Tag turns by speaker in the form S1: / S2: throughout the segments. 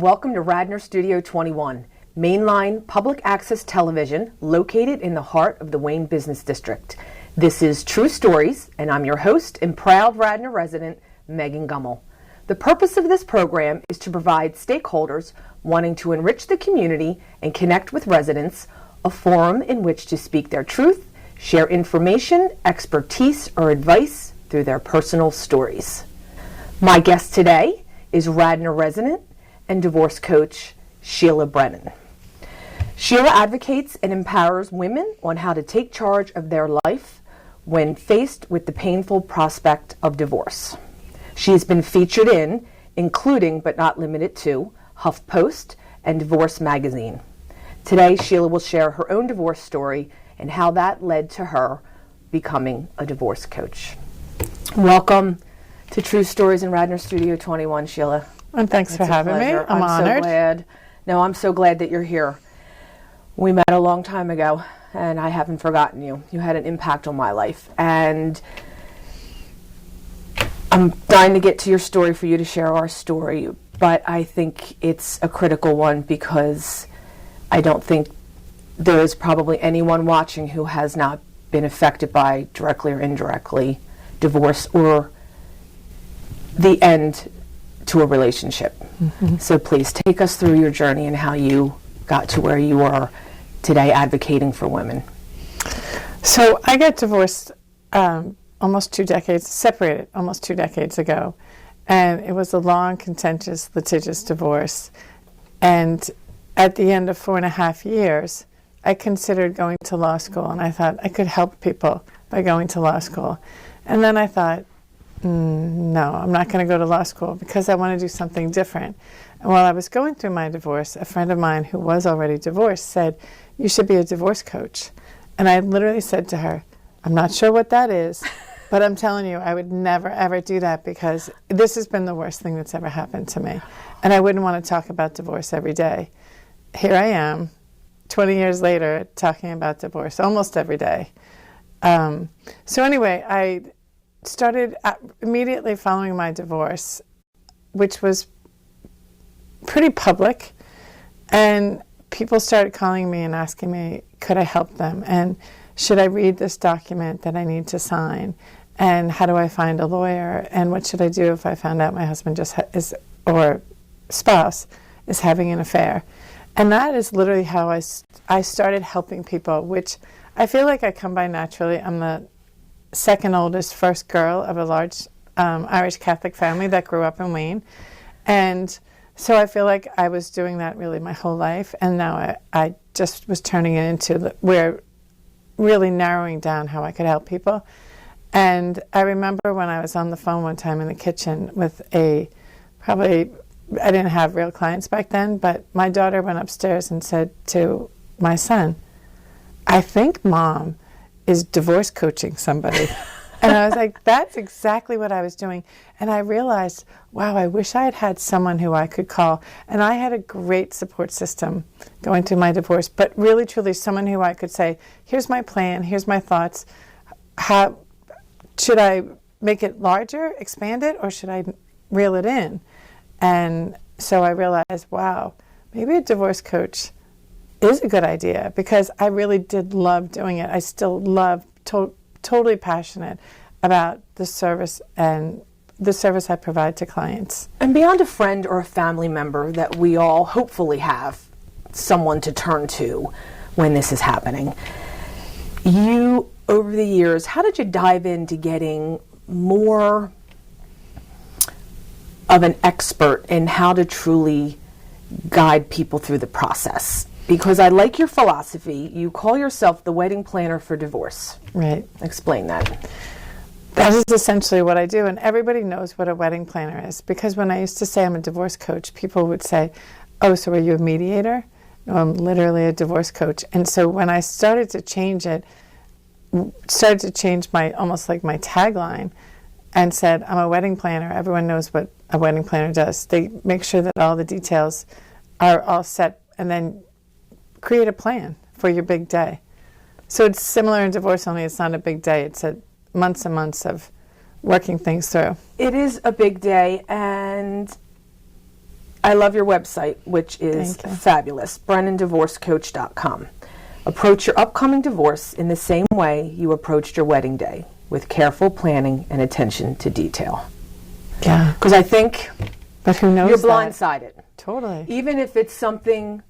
S1: welcome to Radnor Studio 21, mainline public access television located in the heart of the Wayne Business District. This is True Stories, and I'm your host and proud Radnor resident, Megan Gummel. The purpose of this program is to provide stakeholders wanting to enrich the community and connect with residents a forum in which to speak their truth, share information, expertise, or advice through their personal stories. My guest today is Radnor resident and divorce coach Sheila Brennan. Sheila advocates and empowers women on how to take charge of their life when faced with the painful prospect of divorce. She has been featured in, including but not limited to, HuffPost and Divorce Magazine. Today, Sheila will share her own divorce story and how that led to her becoming a divorce coach. Welcome to True Stories in Radnor Studio 21, Sheila.
S2: And thanks for having me. I'm honored.
S1: So glad. No, I'm so glad that you're here. We met a long time ago, and I haven't forgotten you. You had an impact on my life, and I'm dying to get to your story for you to share our story, but I think it's a critical one because I don't think there is probably anyone watching who has not been affected by, directly or indirectly, divorce or the end to a relationship. Mm-hmm. So please take us through your journey and how you got to where you are today advocating for women.
S2: So I got divorced separated almost 2 decades ago. And it was a long, contentious, litigious divorce. And at the end of 4.5 years, I considered going to law school. And I thought I could help people by going to law school. And then I thought, no, I'm not going to go to law school because I want to do something different. And while I was going through my divorce, a friend of mine who was already divorced said, you should be a divorce coach. And I literally said to her, I'm not sure what that is, but I'm telling you, I would never, ever do that because this has been the worst thing that's ever happened to me. And I wouldn't want to talk about divorce every day. Here I am, 20 years later, talking about divorce almost every day. So anyway, I started immediately following my divorce, which was pretty public, and people started calling me and asking me, could I help them? And should I read this document that I need to sign? And how do I find a lawyer? And what should I do if I found out my husband or spouse is having an affair? And that is literally how I started helping people, which I feel like I come by naturally. I'm the second oldest first girl of a large Irish Catholic family that grew up in Wayne. And so I feel like I was doing that really my whole life. And now I just was turning it into where really narrowing down how I could help people. And I remember when I was on the phone one time in the kitchen with I didn't have real clients back then, but my daughter went upstairs and said to my son, I think Mom is divorce coaching somebody. And I was like, that's exactly what I was doing. And I realized, wow, I wish I had had someone who I could call. And I had a great support system going through my divorce, but really, truly someone who I could say, here's my plan, here's my thoughts. How should I make it larger, expand it, or should I reel it in? And so I realized, wow, maybe a divorce coach is a good idea because I really did love doing it. I still love, totally passionate about the service and the service I provide to clients.
S1: And beyond a friend or a family member that we all hopefully have someone to turn to when this is happening, you, over the years, how did you dive into getting more of an expert in how to truly guide people through the process? Because I like your philosophy. You call yourself the wedding planner for divorce.
S2: Right.
S1: Explain that.
S2: That is essentially what I do, and everybody knows what a wedding planner is. Because when I used to say I'm a divorce coach, people would say, oh, so are you a mediator? No, I'm literally a divorce coach. And so when I started to change my, almost like my tagline, and said, I'm a wedding planner, everyone knows what a wedding planner does. They make sure that all the details are all set, and then create a plan for your big day. So it's similar in divorce, only it's not a big day. It's months and months of working things through.
S1: It is a big day, and I love your website, which is
S2: Thank you.
S1: fabulous, BrennanDivorceCoach.com. Approach your upcoming divorce in the same way you approached your wedding day, with careful planning and attention to detail.
S2: Yeah.
S1: Because I think
S2: But who knows
S1: you're
S2: that?
S1: blindsided.
S2: Totally.
S1: Even if it's something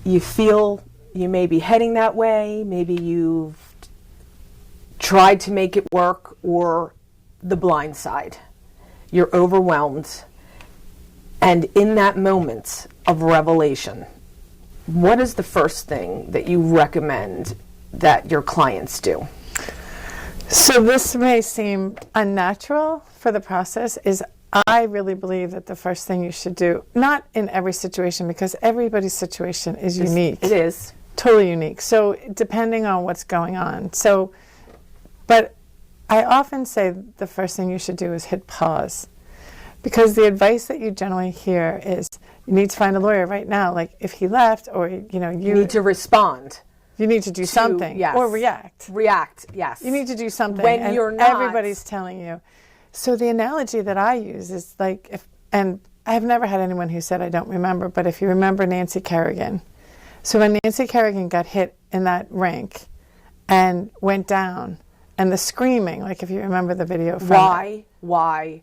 S1: you feel you may be heading that way, maybe you've tried to make it work, or the blind side. You're overwhelmed. And in that moment of revelation, what is the first thing that you recommend that your clients do?
S2: So this may seem unnatural for the process, is I really believe that the first thing you should do, not in every situation, because everybody's situation is unique.
S1: It is.
S2: Totally unique. So depending on what's going on. So, but I often say the first thing you should do is hit pause. Because the advice that you generally hear is you need to find a lawyer right now. Like if he left, or you
S1: need to respond.
S2: You need to do something,
S1: yes.
S2: or react.
S1: React, yes.
S2: You need to do something.
S1: When
S2: and
S1: you're not.
S2: Everybody's telling you. So the analogy that I use is like, and I've never had anyone who said I don't remember, but if you remember Nancy Kerrigan. So when Nancy Kerrigan got hit in that rink and went down, and the screaming, like if you remember the video from
S1: Why?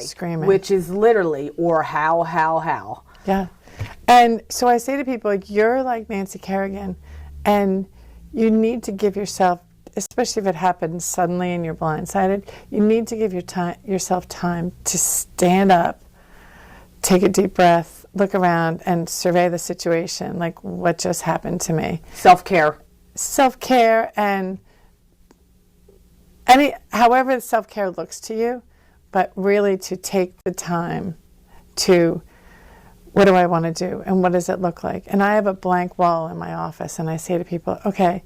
S2: Screaming.
S1: Which is literally, or how.
S2: Yeah. And so I say to people, you're like Nancy Kerrigan, and you need to give yourself, especially if it happens suddenly and you're blindsided, you need to give yourself time to stand up, take a deep breath, look around, and survey the situation, like what just happened to me.
S1: Self-care.
S2: Self-care, and however self-care looks to you, but really to take the time to, what do I want to do, and what does it look like? And I have a blank wall in my office, and I say to people, okay,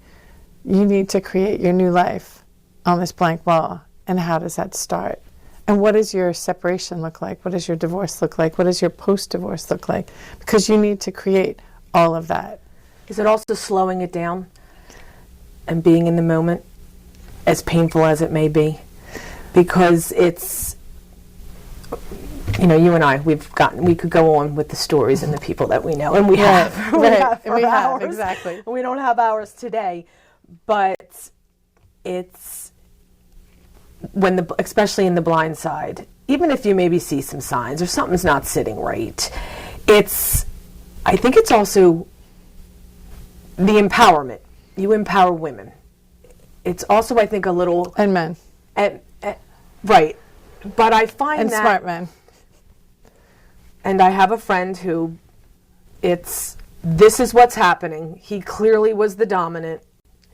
S2: you need to create your new life on this blank wall. And how does that start? And what does your separation look like? What does your divorce look like? What does your post-divorce look like? Because you need to create all of that.
S1: Is it also slowing it down and being in the moment, as painful as it may be? Because it's, you and I, we could go on with the stories and the people that we know, and we have. We have,
S2: exactly.
S1: We don't have ours today, but it's especially in the blind side, even if you maybe see some signs or something's not sitting right, I think it's also the empowerment. You empower women. It's also, I think, a little...
S2: And men.
S1: Right. But I find
S2: and
S1: that...
S2: smart men.
S1: And I have a friend who, this is what's happening. He clearly was the dominant,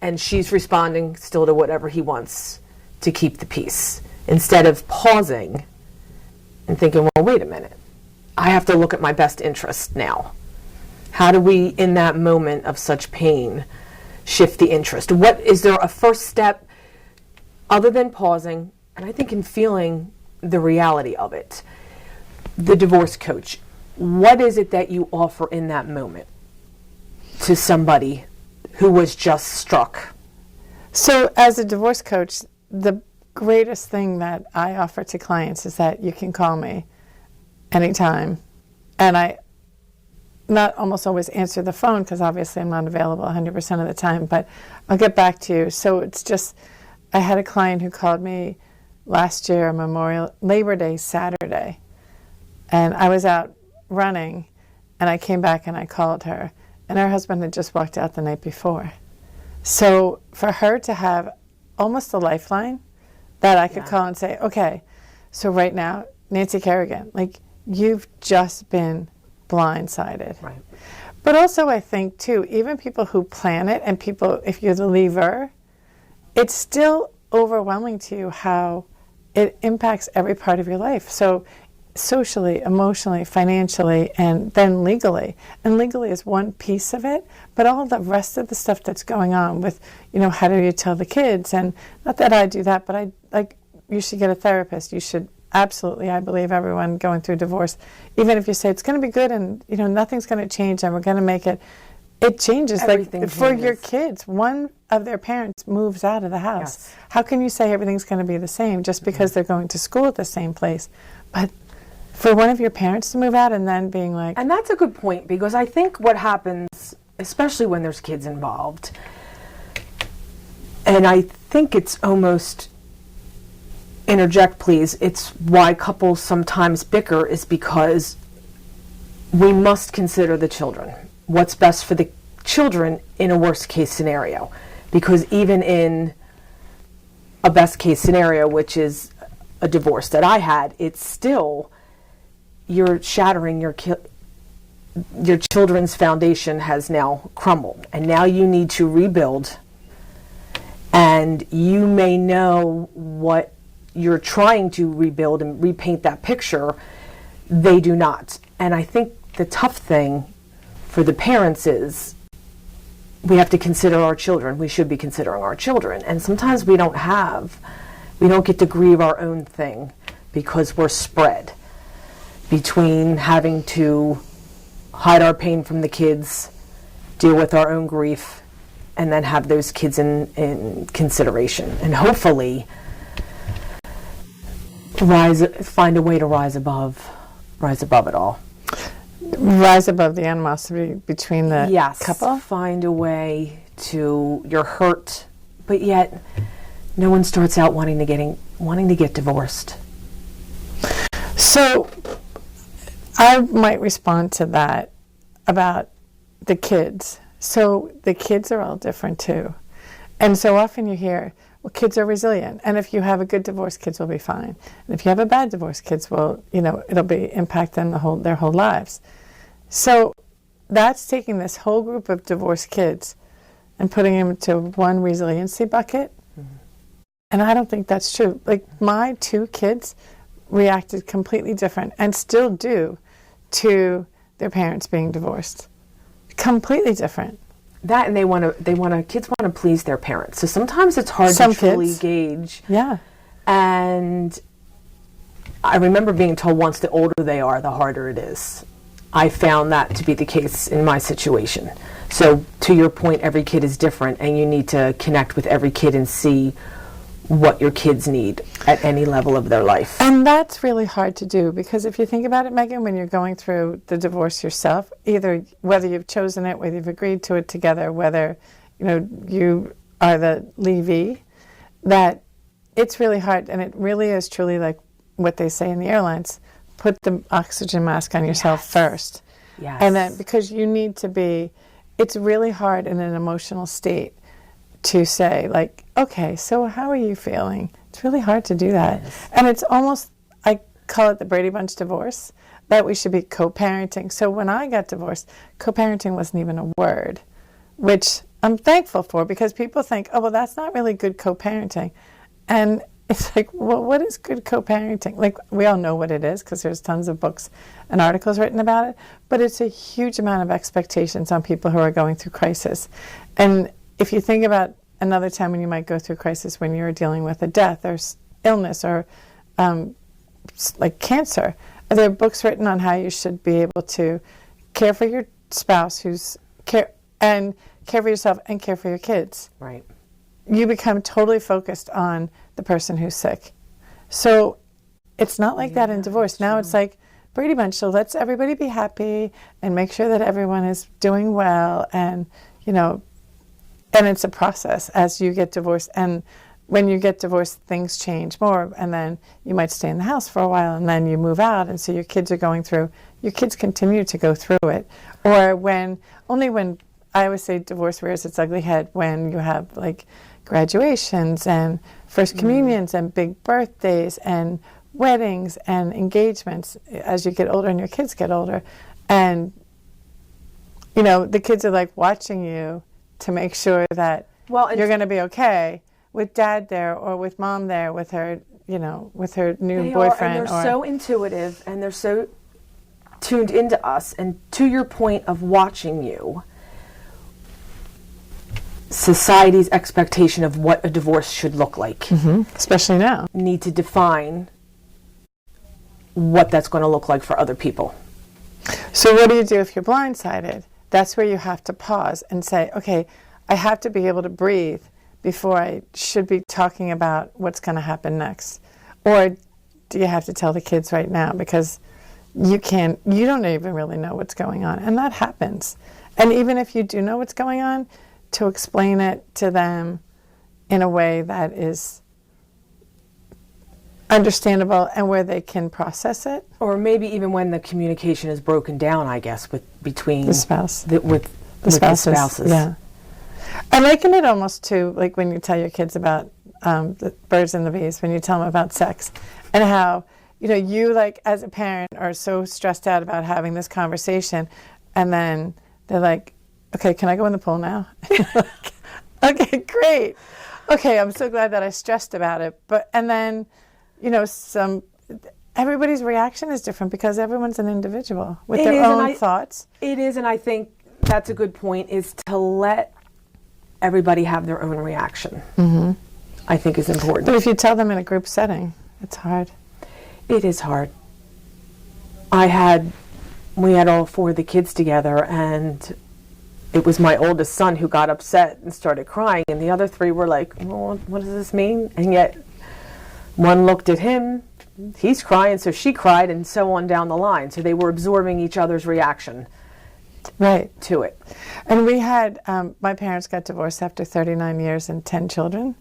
S1: and she's responding still to whatever he wants to keep the peace, instead of pausing and thinking, well, wait a minute. I have to look at my best interest now. How do we, in that moment of such pain, shift the interest? Is there a first step other than pausing, and I think in feeling the reality of it? The divorce coach, what is it that you offer in that moment to somebody who was just struck?
S2: So as a divorce coach, the greatest thing that I offer to clients is that you can call me anytime. And I not almost always answer the phone, because obviously I'm not available 100% of the time, but I'll get back to you. So it's just, I had a client who called me last year, Labor Day Saturday. And I was out running, and I came back and I called her. And her husband had just walked out the night before. So for her to have almost a lifeline that I could call and say, okay, so right now, Nancy Kerrigan, like, you've just been blindsided.
S1: Right.
S2: But also I think, too, even people who plan it, and people, if you're the leaver, it's still overwhelming to you how it impacts every part of your life. So socially, emotionally, financially, and then legally. And legally is one piece of it, but all the rest of the stuff that's going on with, how do you tell the kids? And not that I do that, but you should get a therapist. You should absolutely, I believe everyone going through divorce, even if you say it's going to be good and, nothing's going to change and we're going to make it, it changes.
S1: Everything
S2: for
S1: changes.
S2: your kids, one of their parents moves out of the house.
S1: Yes.
S2: How can you say everything's going to be the same just because they're going to school at the same place? But for one of your parents to move out and then being like...
S1: And that's a good point, because I think what happens, especially when there's kids involved, and I think it's almost, interject please, it's why couples sometimes bicker, is because we must consider the children. What's best for the children in a worst case scenario. Because even in a best case scenario, which is a divorce that I had, it's still, you're shattering your children's foundation has now crumbled, and now you need to rebuild, and you may know what you're trying to rebuild and repaint that picture. They do not. And I think the tough thing for the parents is we have to consider our children. We should be considering our children. And sometimes we don't get to grieve our own thing because we're spread between having to hide our pain from the kids, deal with our own grief, and then have those kids in consideration. And hopefully find a way to rise above it all.
S2: Rise above the animosity between the couple?
S1: Find a way to, you're hurt, but yet no one starts out wanting to get divorced.
S2: So I might respond to that about the kids. So the kids are all different too. And so often you hear, well, kids are resilient. And if you have a good divorce, kids will be fine. And if you have a bad divorce, kids will, it'll be impact them their whole lives. So that's taking this whole group of divorced kids and putting them into one resiliency bucket. Mm-hmm. And I don't think that's true. Like, my two kids reacted completely different, and still do, to their parents being divorced. Completely different.
S1: That, and kids want to please their parents. So sometimes it's hard to truly gauge.
S2: Yeah.
S1: And I remember being told once, the older they are, the harder it is. I found that to be the case in my situation. So to your point, every kid is different, and you need to connect with every kid and see what your kids need at any level of their life.
S2: And that's really hard to do, because if you think about it, Megan, when you're going through the divorce yourself, either whether you've chosen it, whether you've agreed to it together, whether you are the leavee, that it's really hard. And it really is truly like what they say in the airlines: put the oxygen mask on yourself first.
S1: Yes.
S2: And then, because you need to be, it's really hard in an emotional state to say, like, okay, so how are you feeling? It's really hard to do that.
S1: Yes.
S2: And it's almost, I call it the Brady Bunch divorce, that we should be co-parenting. So when I got divorced, co-parenting wasn't even a word, which I'm thankful for, because people think, oh, well, that's not really good co-parenting. And it's like, well, what is good co-parenting? Like, we all know what it is, because there's tons of books and articles written about it, but it's a huge amount of expectations on people who are going through crisis. And if you think about another time when you might go through crisis, when you're dealing with a death or illness or like cancer, are there books written on how you should be able to care for your spouse care for yourself and care for your kids?
S1: Right.
S2: You become totally focused on the person who's sick. So it's not like that in divorce. Now it's like Brady Bunch, so let's everybody be happy and make sure that everyone is doing well, and and it's a process as you get divorced. And when you get divorced, things change more, and then you might stay in the house for a while, and then you move out, and so your kids continue to go through it. Or when I always say divorce rears its ugly head when you have like graduations and first communions and big birthdays and weddings and engagements as you get older and your kids get older. And the kids are like watching you to make sure that you're going to be okay with dad there, or with mom there, with her, with her new boyfriend.
S1: And they're so intuitive, and they're so tuned into us. And to your point of watching you, society's expectation of what a divorce should look like,
S2: especially now,
S1: need to define what that's going to look like for other people.
S2: So what do you do if you're blindsided? That's where you have to pause and say, okay, I have to be able to breathe before I should be talking about what's going to happen next. Or do you have to tell the kids right now? Because you don't even really know what's going on. And that happens. And even if you do know what's going on, to explain it to them in a way that is understandable and where they can process it.
S1: Or maybe even when the communication is broken down, I guess, between
S2: the spouse.
S1: With the spouses.
S2: Yeah. I liken it almost to like when you tell your kids about the birds and the bees, when you tell them about sex, and how, you like as a parent are so stressed out about having this conversation, and then they're like, okay, can I go in the pool now? Like, okay, great. Okay, I'm so glad that I stressed about it. And then, everybody's reaction is different because everyone's an individual with their own thoughts.
S1: It is, and I think that's a good point, is to let everybody have their own reaction. Mm-hmm. I think is important.
S2: But if you tell them in a group setting, it's hard.
S1: It is hard. We had all 4 of the kids together, and it was my oldest son who got upset and started crying, and the other 3 were like, well, what does this mean? And yet one looked at him, he's crying, so she cried, and so on down the line. So they were absorbing each other's reaction to it.
S2: And we had, my parents got divorced after 39 years and 10 children.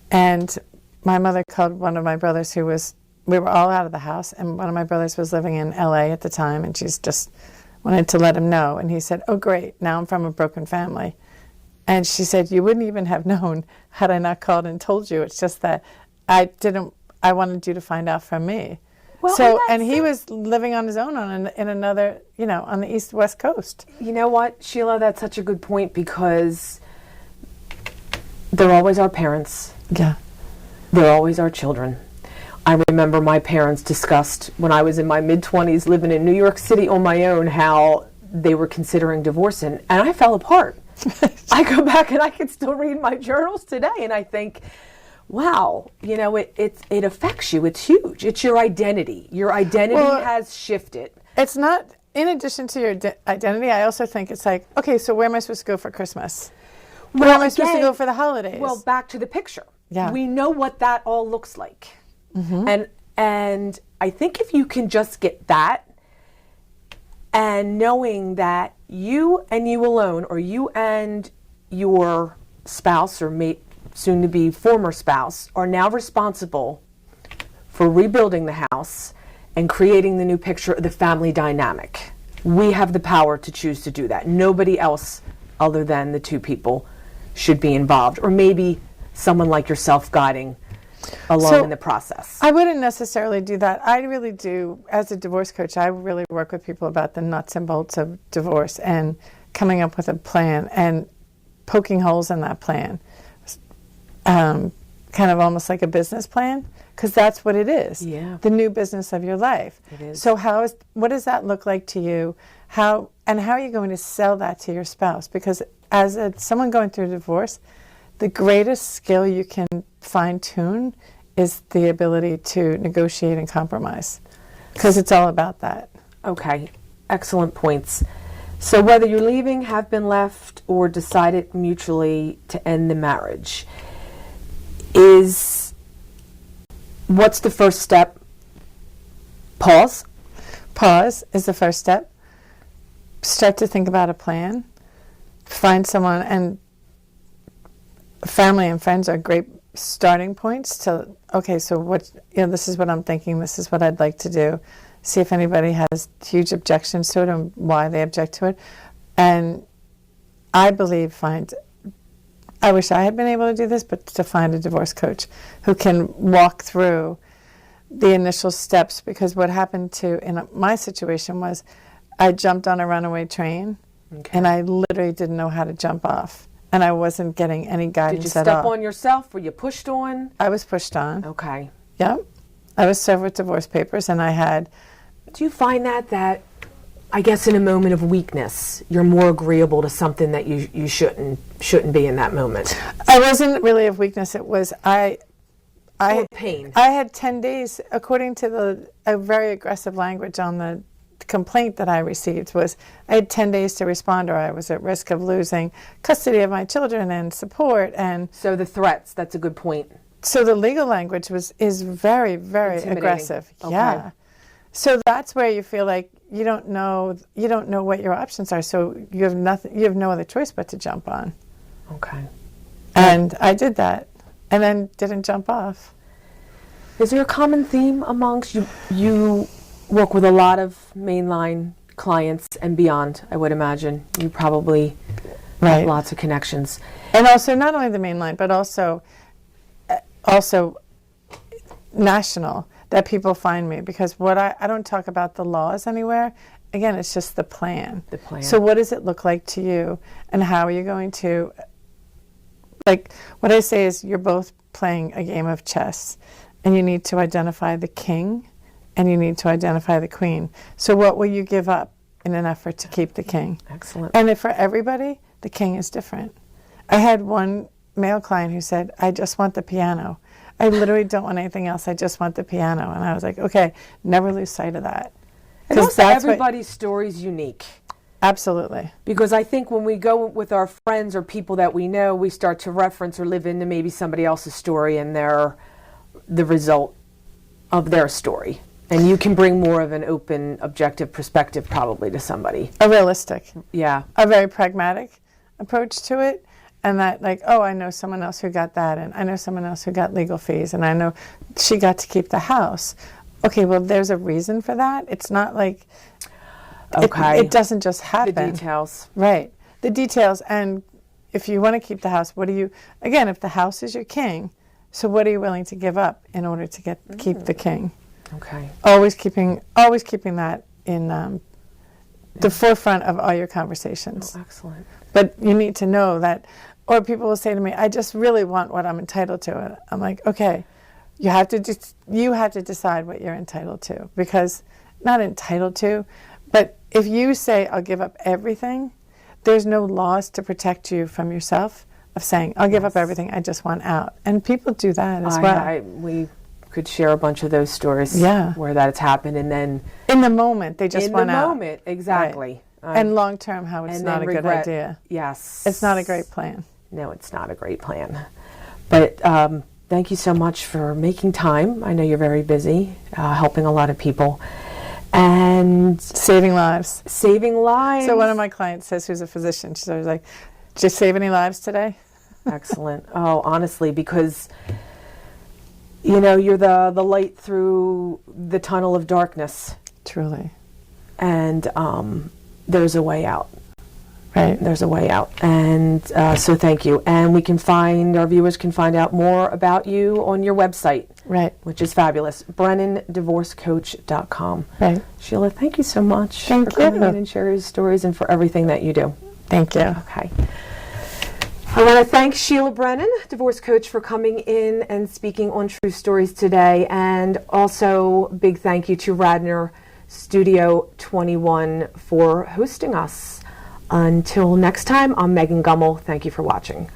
S2: And my mother called one of my brothers we were all out of the house, and one of my brothers was living in LA at the time, and she's just wanted to let him know. And he said, oh, great, now I'm from a broken family. And she said, you wouldn't even have known had I not called and told you. It's just that I wanted you to find out from me. Well, and he was living on his own in another, on the East-West coast.
S1: You know what, Sheila, that's such a good point, because they're always our parents.
S2: Yeah.
S1: They're always our children. I remember my parents discussed when I was in my mid-20s living in New York City on my own how they were considering divorce, and I fell apart. I go back and I can still read my journals today, and I think, wow, it affects you. It's huge. It's your identity. Your identity has shifted.
S2: It's not, in addition to your identity, I also think it's like, okay, so where am I supposed to go for Christmas? Where am I supposed to go for the holidays?
S1: Well, back to the picture.
S2: Yeah.
S1: We know what that all looks like. Mm-hmm. And I think if you can just get that, and knowing that you and you alone, or you and your spouse or mate, soon to be former spouse, are now responsible for rebuilding the house and creating the new picture of the family dynamic. We have the power to choose to do that. Nobody else other than the 2 people should be involved, or maybe someone like yourself guiding along in the process.
S2: I wouldn't necessarily do that. I really do, as a divorce coach, I really work with people about the nuts and bolts of divorce and coming up with a plan and poking holes in that plan. Kind of almost like a business plan, because that's what it is.
S1: Yeah.
S2: The new business of your life.
S1: It is.
S2: So what does that look like to you? How are you going to sell that to your spouse? Because as someone going through a divorce, the greatest skill you can fine-tune is the ability to negotiate and compromise, because it's all about that.
S1: Okay, excellent points. So whether you're leaving, have been left, or decided mutually to end the marriage, what's the first step? Pause.
S2: Pause is the first step. Start to think about a plan. Find someone, and family and friends are great starting points to, okay, so this is what I'm thinking, this is what I'd like to do. See if anybody has huge objections to it and why they object to it. And I believe I wish I had been able to do this, but to find a divorce coach who can walk through the initial steps, because what happened in my situation was I jumped on a runaway train, and I literally didn't know how to jump off, and I wasn't getting any guidance at all.
S1: Did you step on yourself? Were you pushed on?
S2: I was pushed on.
S1: Okay.
S2: Yep. I was served with divorce papers, and I had...
S1: Do you find that I guess in a moment of weakness, you're more agreeable to something that you shouldn't be in that moment?
S2: I wasn't really of weakness. It was
S1: pain.
S2: I had 10 days, according to a very aggressive language on the complaint that I received, was I had 10 days to respond, or I was at risk of losing custody of my children and support. And
S1: so the threats, that's a good point.
S2: So the legal language is very, very aggressive.
S1: Okay.
S2: Yeah. So that's where you feel like you don't know what your options are. So you have no other choice but to jump on.
S1: Okay.
S2: And I did that, and then didn't jump off.
S1: Is there a common theme amongst you? You work with a lot of mainline clients and beyond, I would imagine. You probably have lots of connections.
S2: And also not only the main line, but also national, that people find me. Because what I don't talk about the laws anywhere. Again, it's just the plan.
S1: The plan.
S2: So what does it look like to you? And how are you going to, like, what I say is you're both playing a game of chess. And you need to identify the king, and you need to identify the queen. So what will you give up in an effort to keep the king?
S1: Excellent.
S2: And for everybody, the king is different. I had one male client who said, I just want the piano. I literally don't want anything else. I just want the piano. And I was like, okay, never lose sight of that.
S1: And also everybody's story is unique.
S2: Absolutely.
S1: Because I think when we go with our friends or people that we know, we start to reference or live into maybe somebody else's story and the result of their story. And you can bring more of an open, objective perspective probably to somebody.
S2: A realistic.
S1: Yeah.
S2: A very pragmatic approach to it. And that, like, oh, I know someone else who got that, and I know someone else who got legal fees, and I know she got to keep the house. Okay, well, there's a reason for that. It's not like, it doesn't just happen.
S1: The details.
S2: Right. The details. And if you want to keep the house, again, if the house is your king, so what are you willing to give up in order to keep the king?
S1: Okay.
S2: Always keeping that in the forefront of all your conversations.
S1: Oh, excellent.
S2: But you need to know that, or people will say to me, I just really want what I'm entitled to. And I'm like, okay, you have to decide what you're entitled to. Because, not entitled to, but if you say, I'll give up everything, there's no laws to protect you from yourself of saying, I'll give up everything, I just want out. And people do that as well.
S1: We could share a bunch of those stories where that's happened, and then
S2: in the moment, they just want out.
S1: In the moment, exactly.
S2: Right. And long term, how it's not a good idea.
S1: Yes.
S2: It's not a great plan.
S1: No, it's not a great plan. But thank you so much for making time. I know you're very busy, helping a lot of people. And
S2: saving lives.
S1: Saving lives.
S2: So one of my clients says, who's a physician, she's always like, did you save any lives today?
S1: Excellent. Oh, honestly, because, you're the light through the tunnel of darkness.
S2: Truly.
S1: And there's a way out.
S2: Right.
S1: There's a way out. And so thank you. And our viewers can find out more about you on your website.
S2: Right.
S1: Which is fabulous. BrennanDivorceCoach.com.
S2: Right.
S1: Sheila, thank you so much
S2: for
S1: coming in and sharing your stories and for everything that you do.
S2: Thank you.
S1: Okay. I want to thank Sheila Brennan, divorce coach, for coming in and speaking on True Stories today. And also big thank you to Radnor Studio 21 for hosting us. Until next time, I'm Megan Gummel. Thank you for watching.